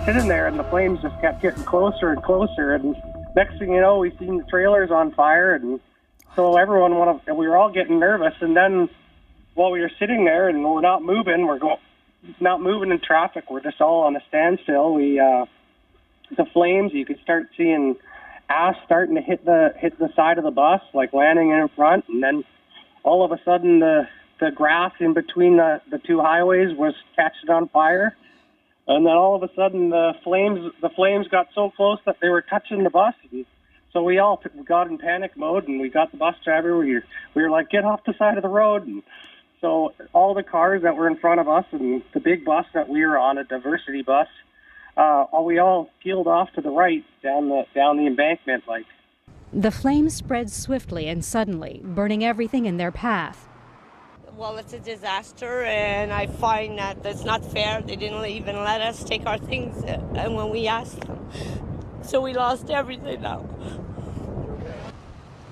sitting there, and the flames just kept getting closer and closer. And next thing you know, we seen the trailers on fire, and so we were all getting nervous. And then while we were sitting there and we're not moving, not moving in traffic. We're just all on a standstill. The flames, you could start seeing ash starting to hit the side of the bus, like landing in front, and then all of a sudden the grass in between the two highways was catching on fire. And then all of a sudden the flames got so close that they were touching the bus. And so we all got in panic mode, and we got the bus driver. We were like, get off the side of the road. And so all the cars that were in front of us and the big bus that we were on, a diversity bus, we all peeled off to the right down the embankment. The flames spread swiftly and suddenly, burning everything in their path. Well, it's a disaster, and I find that that's not fair. They didn't even let us take our things and when we asked them. So we lost everything now.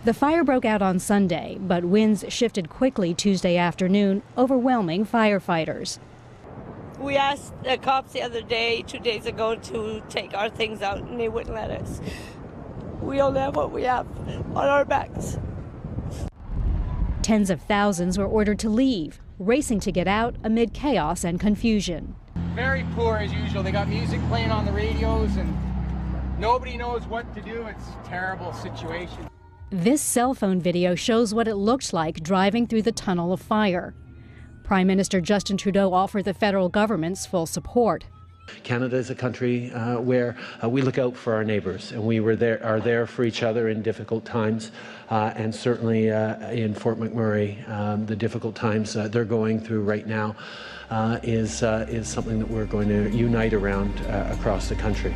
The fire broke out on Sunday, but winds shifted quickly Tuesday afternoon, overwhelming firefighters. We asked the cops the other day, 2 days ago, to take our things out, and they wouldn't let us. We only have what we have on our backs. Tens of thousands were ordered to leave, racing to get out amid chaos and confusion. Very poor as usual. They got music playing on the radios and nobody knows what to do. It's a terrible situation. This cell phone video shows what it looked like driving through the tunnel of fire. Prime Minister Justin Trudeau offered the federal government's full support. Canada is a country where we look out for our neighbours, and we are there for each other in difficult times, and certainly in Fort McMurray, the difficult times they're going through right now is something that we're going to unite around across the country.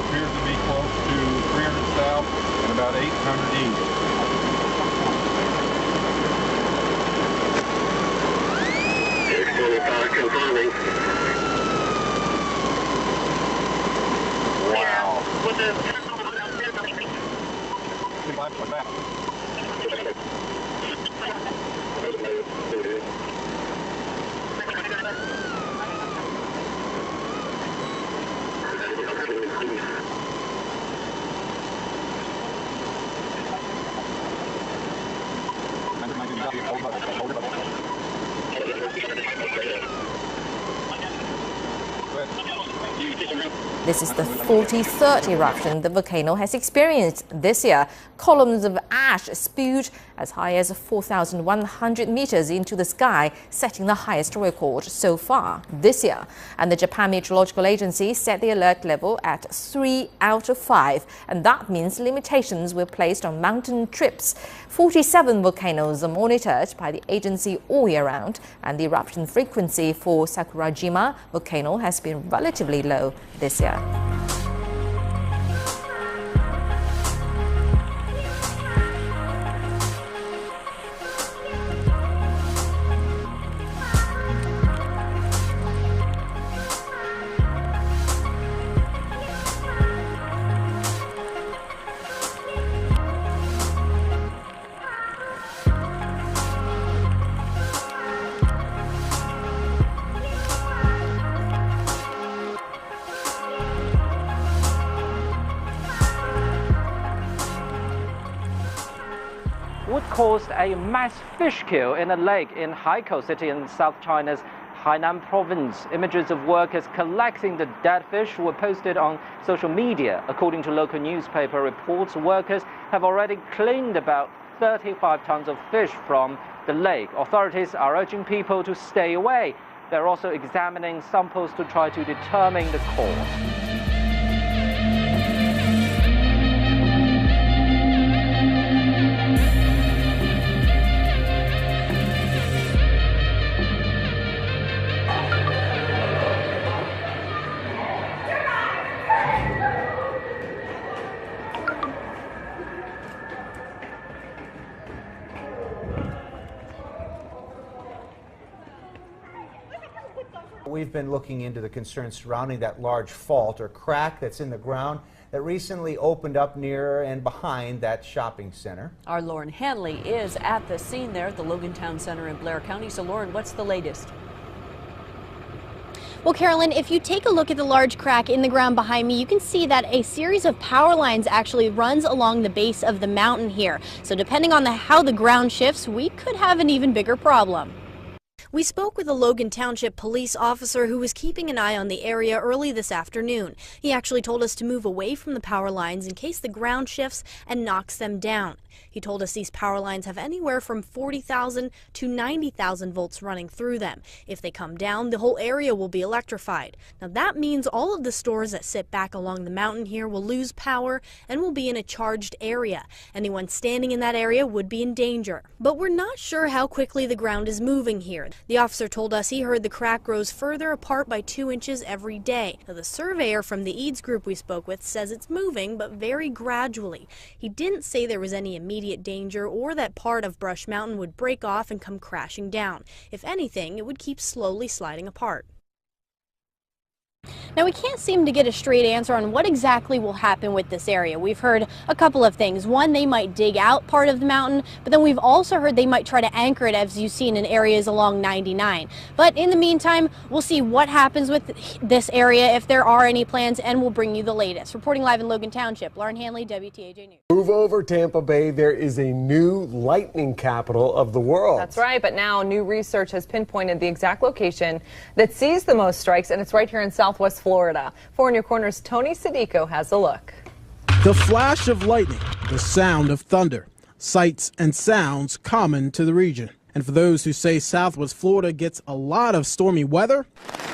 Appears to be close to 300 south and about 800 east. Confirming. Wow. What the? This is the 43rd eruption the volcano has experienced this year. Columns of ash spewed as high as 4,100 meters into the sky, setting the highest record so far this year. And the Japan Meteorological Agency set the alert level at 3 out of 5, and that means limitations were placed on mountain trips. 47 volcanoes are monitored by the agency all year round, and the eruption frequency for Sakurajima volcano has been relatively low this year. What caused a mass fish kill in a lake in Haikou City in South China's Hainan province. Images of workers collecting the dead fish were posted on social media. According to local newspaper reports, workers have already cleaned about 35 tons of fish from the lake. Authorities are urging people to stay away. They're also examining samples to try to determine the cause. We've been looking into the concerns surrounding that large fault or crack that's in the ground that recently opened up near and behind that shopping center. Our Lauren Hanley is at the scene there at the Logantown Center in Blair County. So Lauren, what's the latest? Well, Carolyn, if you take a look at the large crack in the ground behind me, you can see that a series of power lines actually runs along the base of the mountain here. So depending on how the ground shifts, we could have an even bigger problem. We spoke with a Logan Township police officer who was keeping an eye on the area early this afternoon. He actually told us to move away from the power lines in case the ground shifts and knocks them down. He told us these power lines have anywhere from 40,000 to 90,000 volts running through them. If they come down, the whole area will be electrified. Now that means all of the stores that sit back along the mountain here will lose power and will be in a charged area. Anyone standing in that area would be in danger. But we're not sure how quickly the ground is moving here. The officer told us he heard the crack grows further apart by 2 inches every day. Now, the surveyor from the EADS group we spoke with says it's moving, but very gradually. He didn't say there was any immediate danger or that part of Brush Mountain would break off and come crashing down. If anything, it would keep slowly sliding apart. Now, we can't seem to get a straight answer on what exactly will happen with this area. We've heard a couple of things. One, they might dig out part of the mountain, but then we've also heard they might try to anchor it, as you've seen in areas along 99. But in the meantime, we'll see what happens with this area, if there are any plans, and we'll bring you the latest. Reporting live in Logan Township, Lauren Hanley, WTAJ News. Move over Tampa Bay. There is a new lightning capital of the world. That's right, but now new research has pinpointed the exact location that sees the most strikes, and it's right here in Southwest Florida. 4 in Your Corner's Tony Sadico has a look. The flash of lightning, the sound of thunder, sights and sounds common to the region. And for those who say Southwest Florida gets a lot of stormy weather,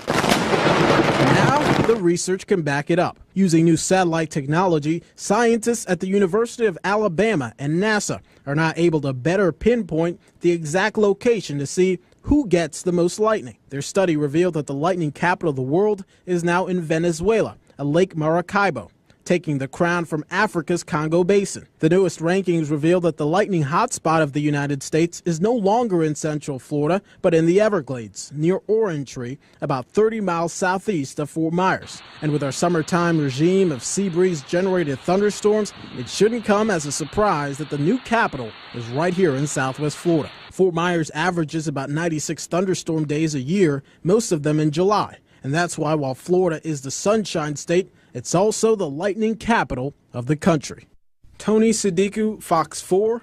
now the research can back it up. Using new satellite technology, scientists at the University of Alabama and NASA are now able to better pinpoint the exact location to see who gets the most lightning. Their study revealed that the lightning capital of the world is now in Venezuela, at Lake Maracaibo, taking the crown from Africa's Congo Basin. The newest rankings reveal that the lightning hotspot of the United States is no longer in Central Florida, but in the Everglades, near Orange Tree, about 30 miles southeast of Fort Myers. And with our summertime regime of sea breeze-generated thunderstorms, it shouldn't come as a surprise that the new capital is right here in Southwest Florida. Fort Myers averages about 96 thunderstorm days a year, most of them in July. And that's why, while Florida is the sunshine state, it's also the lightning capital of the country. Tony Sadiku, Fox 4,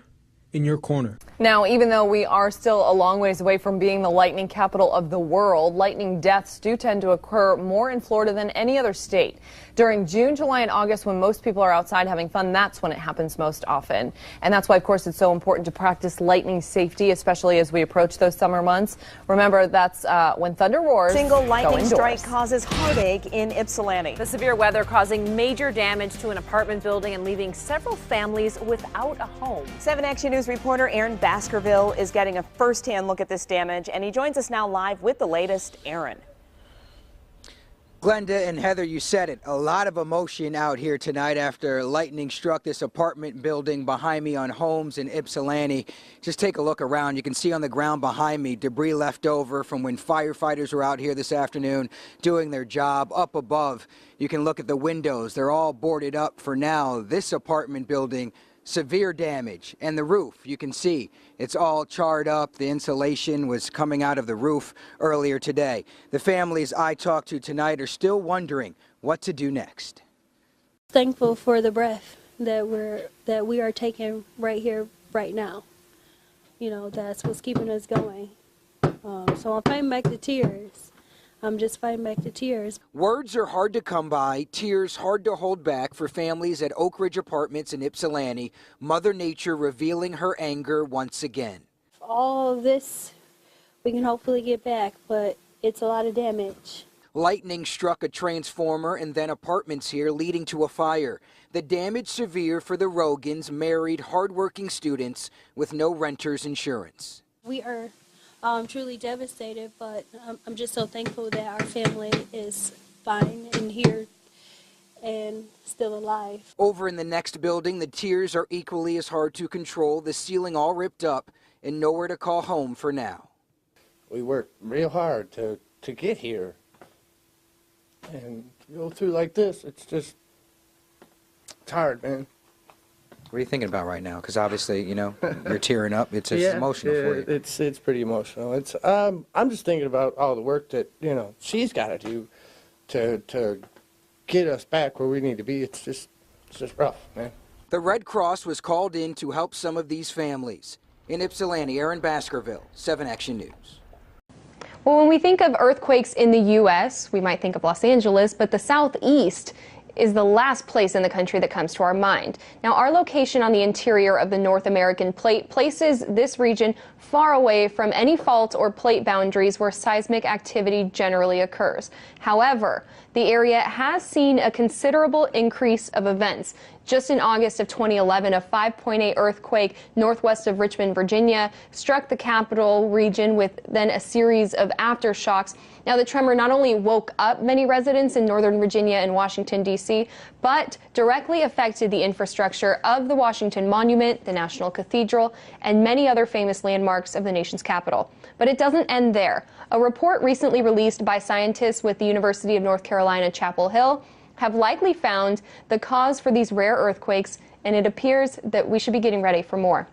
in your corner. Now, even though we are still a long ways away from being the lightning capital of the world, lightning deaths do tend to occur more in Florida than any other state. During June, July, and August, when most people are outside having fun, that's when it happens most often. And that's why, of course, it's so important to practice lightning safety, especially as we approach those summer months. Remember, that's when thunder roars. Single lightning strike causes heartache in Ypsilanti. The severe weather causing major damage to an apartment building and leaving several families without a home. 7 Action News reporter Aaron Baskerville is getting a first-hand look at this damage, and he joins us now live with the latest. Aaron. Glenda and Heather, you said it. A lot of emotion out here tonight after lightning struck this apartment building behind me on Holmes in Ypsilanti. Just take a look around. You can see on the ground behind me debris left over from when firefighters were out here this afternoon doing their job. Up above, you can look at the windows. They're all boarded up for now. This apartment building, severe damage, and the roof, you can see it's all charred up. The insulation was coming out of the roof earlier today. The families I talked to tonight are still wondering what to do next. Thankful for the breath that we are taking right here, right now. You know, that's what's keeping us going. So I'm fighting back the tears. I'm just fighting back the tears. Words are hard to come by, tears hard to hold back for families at Oak Ridge Apartments in Ypsilanti. Mother Nature revealing her anger once again. All of this we can hopefully get back, but it's a lot of damage. Lightning struck a transformer and then apartments here, leading to a fire. The damage severe for the Rogans, married, hardworking students with no renter's insurance. We are truly devastated, but I'm just so thankful that our family is fine and here and still alive. Over in the next building, the tears are equally as hard to control, the ceiling all ripped up and nowhere to call home for now. We worked real hard to get here. And to go through like this, it's hard, man. What are you thinking about right now? Because obviously, you know, you're tearing up. It's emotional for you. It's pretty emotional. It's I'm just thinking about all the work that, you know, she's got to do to get us back where we need to be. It's just rough, man. The Red Cross was called in to help some of these families. In Ypsilanti, Aaron Baskerville, 7 Action News. Well, when we think of earthquakes in the U.S., we might think of Los Angeles, but the Southeast is the last place in the country that comes to our mind. Now, our location on the interior of the North American plate places this region far away from any fault or plate boundaries where seismic activity generally occurs. However, the area has seen a considerable increase of events. Just in August of 2011, a 5.8 earthquake northwest of Richmond, Virginia, struck the capital region with then a series of aftershocks. Now, the tremor not only woke up many residents in Northern Virginia and Washington, D.C., but directly affected the infrastructure of the Washington Monument, the National Cathedral, and many other famous landmarks of the nation's capital. But it doesn't end there. A report recently released by scientists with the University of North Carolina, Chapel Hill, have likely found the cause for these rare earthquakes, and it appears that we should be getting ready for more.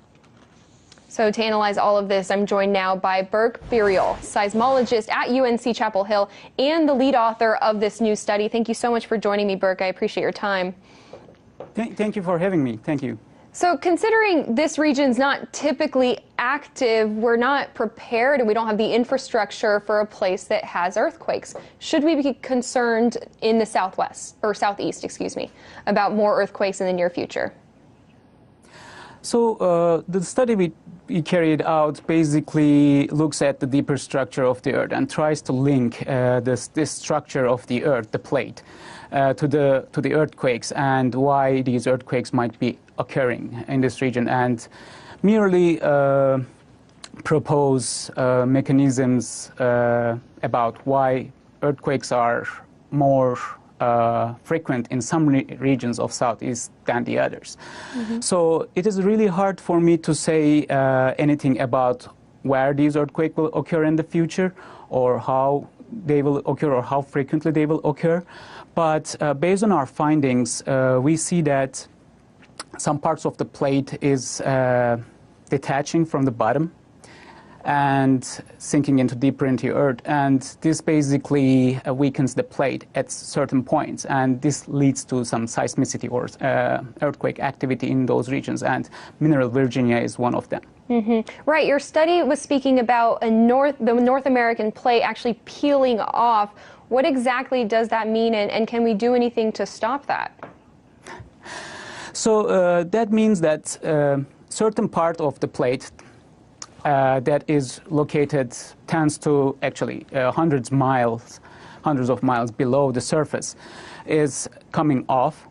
So to analyze all of this, I'm joined now by Burke Ferial, seismologist at UNC Chapel Hill and the lead author of this new study. Thank you so much for joining me, Burke. I appreciate your time. Thank you for having me. Thank you. So considering this region's not typically active, we're not prepared and we don't have the infrastructure for a place that has earthquakes. Should we be concerned in the southeast, about more earthquakes in the near future? So the study we carried out basically looks at the deeper structure of the Earth and tries to link this structure of the Earth, the plate, to the earthquakes and why these earthquakes might be occurring in this region, and merely propose mechanisms about why earthquakes are more frequent in some regions of Southeast than the others. Mm-hmm. So it is really hard for me to say anything about where these earthquakes will occur in the future, or how they will occur, or how frequently they will occur. But based on our findings, we see that some parts of the plate is detaching from the bottom and sinking deeper into the earth, and this basically weakens the plate at certain points, and this leads to some seismicity or earthquake activity in those regions, and Mineral Virginia is one of them. Mm-hmm. Right, your study was speaking about the North American plate actually peeling off. What exactly does that mean, and can we do anything to stop that? So that means that certain part of the plate that is located tends to actually hundreds of miles below the surface is coming off,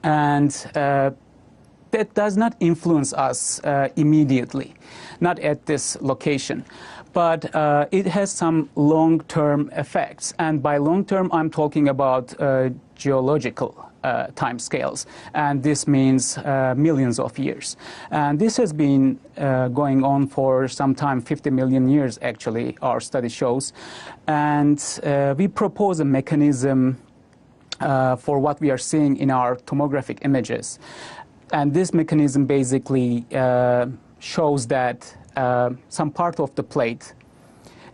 and that does not influence us immediately, not at this location. But it has some long-term effects, and by long-term I'm talking about geological time scales, and this means millions of years. And this has been going on for some time, 50 million years actually, our study shows. And we propose a mechanism for what we are seeing in our tomographic images. And this mechanism basically shows that some part of the plate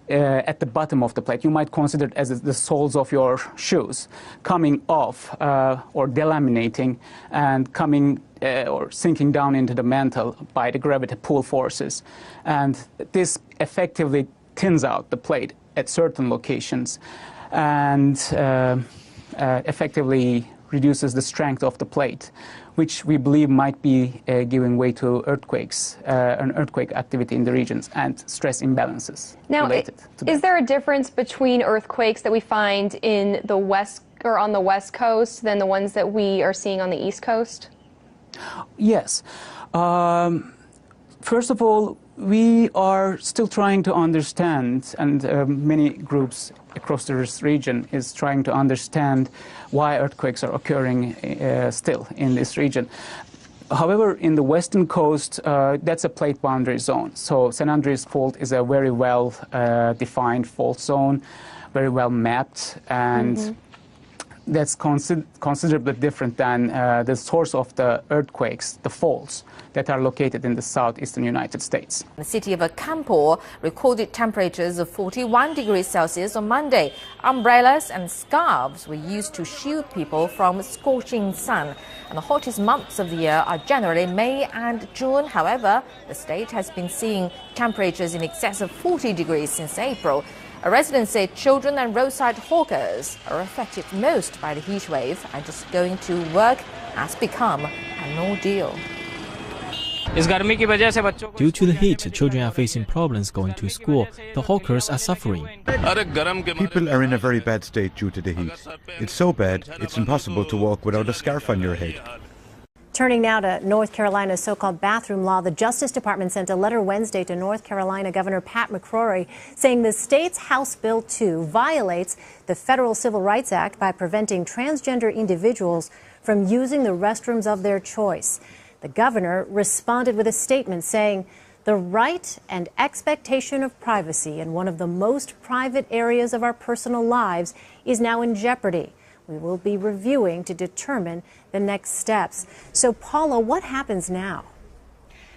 at the bottom of the plate, you might consider it as the soles of your shoes, coming off or delaminating and coming or sinking down into the mantle by the gravity pull forces. And this effectively thins out the plate at certain locations and effectively reduces the strength of the plate, which we believe might be giving way to earthquakes, an earthquake activity in the regions and stress imbalances related to that. Is there a difference between earthquakes that we find in the west or on the west coast than the ones that we are seeing on the east coast? Yes. First of all, we are still trying to understand, and many groups across this region is trying to understand why earthquakes are occurring still in this region. However, in the western coast, that's a plate boundary zone. So San Andreas Fault is a very well defined fault zone, very well mapped, and that's considerably different than the source of the earthquakes, the faults that are located in the southeastern United States. The city of Kanpur recorded temperatures of 41 degrees Celsius on Monday. Umbrellas and scarves were used to shield people from scorching sun. And the hottest months of the year are generally May and June. However, the state has been seeing temperatures in excess of 40 degrees since April. A resident said children and roadside hawkers are affected most by the heat wave, and just going to work has become an ordeal. Due to the heat, children are facing problems going to school. The hawkers are suffering. People are in a very bad state due to the heat. It's so bad, it's impossible to walk without a scarf on your head. Turning now to North Carolina's so-called bathroom law, the Justice Department sent a letter Wednesday to North Carolina Governor Pat McCrory saying the state's House Bill 2 violates the Federal Civil Rights Act by preventing transgender individuals from using the restrooms of their choice. The governor responded with a statement saying the right and expectation of privacy in one of the most private areas of our personal lives is now in jeopardy. We will be reviewing to determine the next steps. So, Paula, what happens now?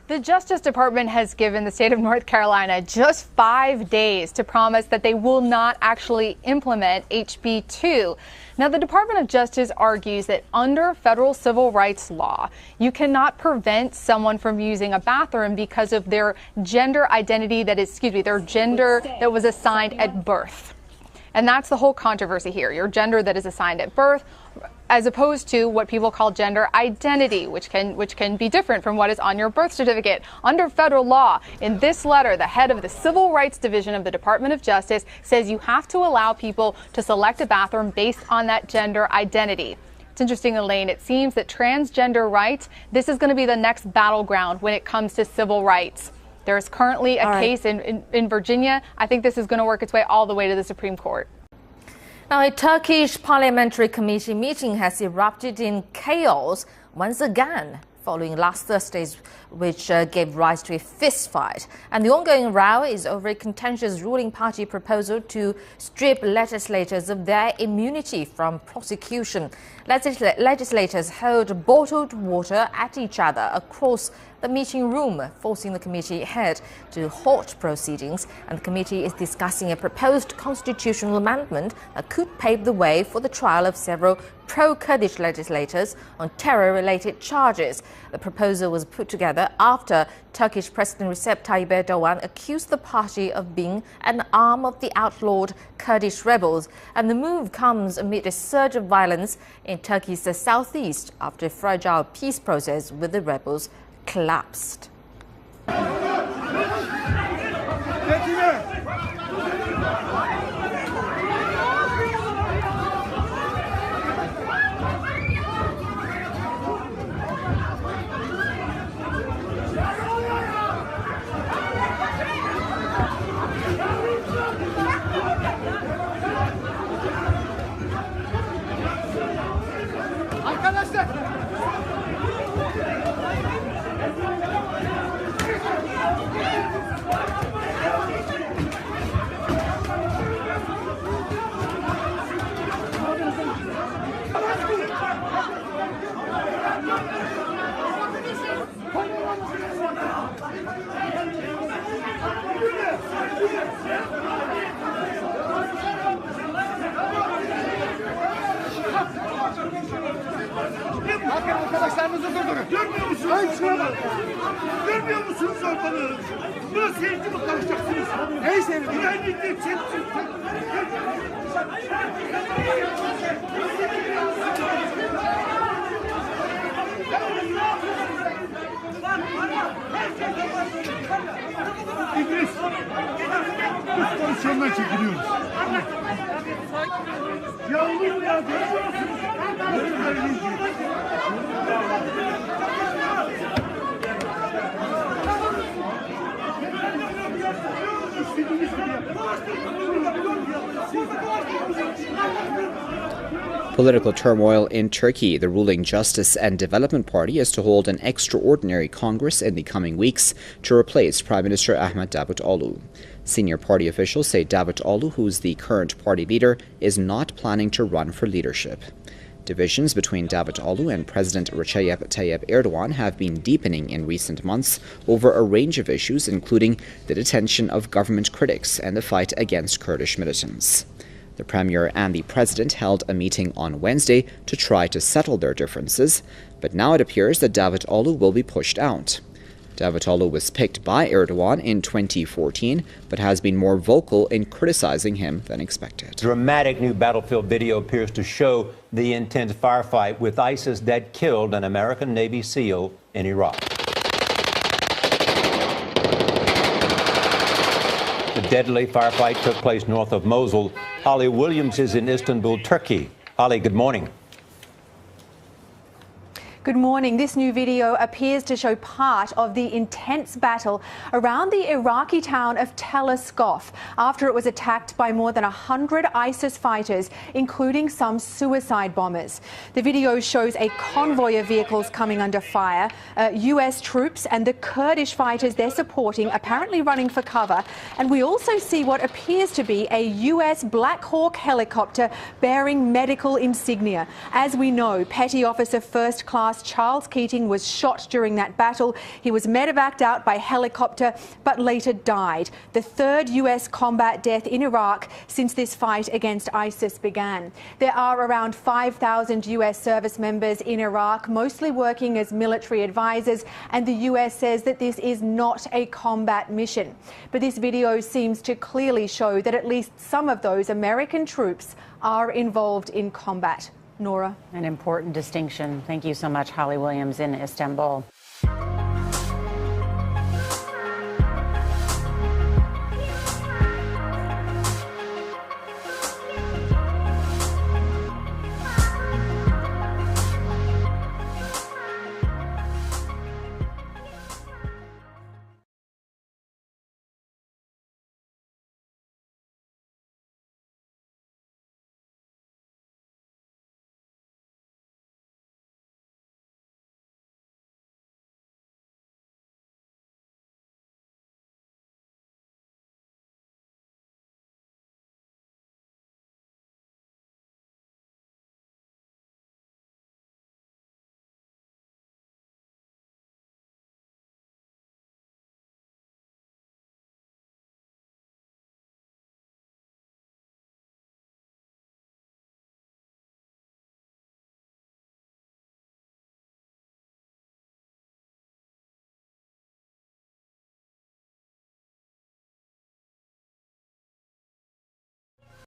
The Justice Department has given the state of North Carolina just 5 days to promise that they will not actually implement HB 2. Now, the Department of Justice argues that under federal civil rights law, you cannot prevent someone from using a bathroom because of their gender identity their gender that was assigned at birth. And that's the whole controversy here, your gender that is assigned at birth, as opposed to what people call gender identity, which can be different from what is on your birth certificate. Under federal law, in this letter, the head of the Civil Rights Division of the Department of Justice says you have to allow people to select a bathroom based on that gender identity. It's interesting, Elaine, it seems that transgender rights, this is going to be the next battleground when it comes to civil rights. There's currently a case in Virginia. I think this is going to work its way all the way to the Supreme Court. Now, a Turkish parliamentary committee meeting has erupted in chaos once again following last Thursday's, which gave rise to a fist fight. And the ongoing row is over a contentious ruling party proposal to strip legislators of their immunity from prosecution. Legislators hurled bottled water at each other across the meeting room, forcing the committee head to halt proceedings. And the committee is discussing a proposed constitutional amendment that could pave the way for the trial of several pro-Kurdish legislators on terror-related charges. The proposal was put together after Turkish President Recep Tayyip Erdogan accused the party of being an arm of the outlawed Kurdish rebels. And the move comes amid a surge of violence in Turkey's southeast after a fragile peace process with the rebels collapsed. Görüyor musunuz ortalığı? Burası seyirci mi konuşacaksınız? Neyi seyirci? Güvenlikte İdris, biz pozisyondan çekiliyoruz. Ya olur mu ya? Görüyor musunuz? Political turmoil in Turkey. The ruling Justice and Development Party is to hold an extraordinary Congress in the coming weeks to replace Prime Minister Ahmet Davutoğlu. Senior party officials say Davutoğlu, who's the current party leader, is not planning to run for leadership. Divisions between Davutoğlu and President Recep Tayyip Erdogan have been deepening in recent months over a range of issues, including the detention of government critics and the fight against Kurdish militants. The Premier and the President held a meeting on Wednesday to try to settle their differences, but now it appears that Davutoğlu will be pushed out. Davutoğlu was picked by Erdogan in 2014, but has been more vocal in criticizing him than expected. Dramatic new battlefield video appears to show the intense firefight with ISIS that killed an American Navy SEAL in Iraq. The deadly firefight took place north of Mosul. Holly Williams is in Istanbul, Turkey. Holly, good morning. Good morning. This new video appears to show part of the intense battle around the Iraqi town of Tel Askaf after it was attacked by more than 100 ISIS fighters, including some suicide bombers. The video shows a convoy of vehicles coming under fire, US troops and the Kurdish fighters they're supporting apparently running for cover. And we also see what appears to be a US Black Hawk helicopter bearing medical insignia. As we know, Petty Officer First Class Charles Keating was shot during that battle. He was medevaced out by helicopter but later died. The third US combat death in Iraq since this fight against ISIS began. There are around 5,000 US service members in Iraq, mostly working as military advisors, and the US says that this is not a combat mission. But this video seems to clearly show that at least some of those American troops are involved in combat. Nora. An important distinction. Thank you so much, Holly Williams in Istanbul.